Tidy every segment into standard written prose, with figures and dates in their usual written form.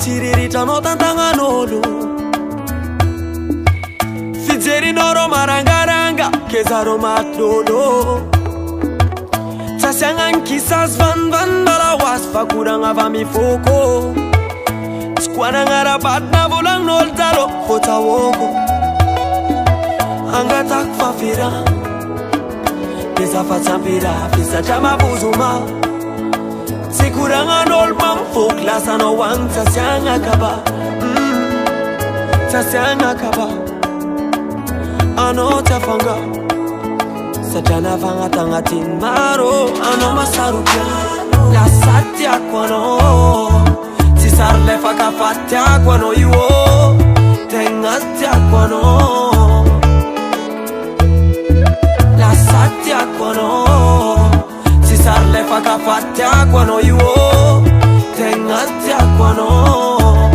Tiriritra-nao tantagnan'olo Fijerinao marangaranga Kezarao matlolo Tsasiagna ny kisazy vanivany Mbala hoasy vakoragna avy mifoko Tsy koanagna rabatina volagnin'olo talo Fotsaoko Angatako fafira Deza fatsampira Fisatra mavozoma Tsy koragnan'olo mamifoko Lasanao agny tsasiagna kaba Tsasiagna kaba Anao tsy afanga Satria nafagnatagnatin'ny maro Anao masarotra Lasa tiako anao Tsy sary lefaka fa tiako anao io Tegna tiako anao Lasa tiako anao Tsy sary lefaka fa tiako anao io Tegna tiako anao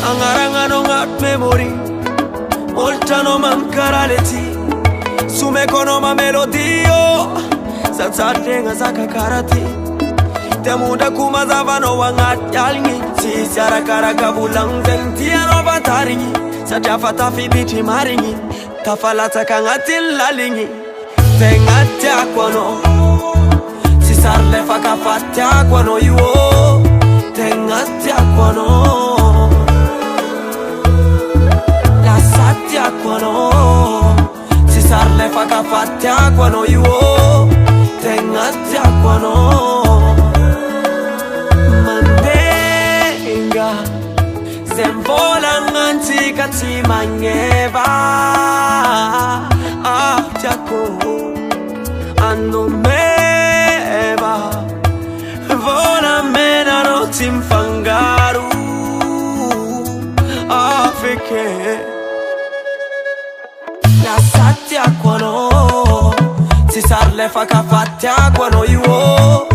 Agnaranganao agnaty memory Oltranao mamikara lety Somekonao ma melodio Satsatregna zaka karaty Tiamondrako mazavanao agnaty aligny Tsisy arakaraka volagny zegny tianao fantarigny Satria fa tafiditry marigny Tafalatsaka agnatin'ny laligny Tegna tiako anao Tsy sary lefaka fa tiako anao io Tegna tiako anao Lasa tiako anao Tsy sary lefaka fa tiako anao io Tegna tiako anao Mandenga Zay mivôlagnansika tsy magneva Tiako Anao meva Volamena tsy mifangaro Feke Lasa tiako anao Tsy sary lefaka fa tiako anao io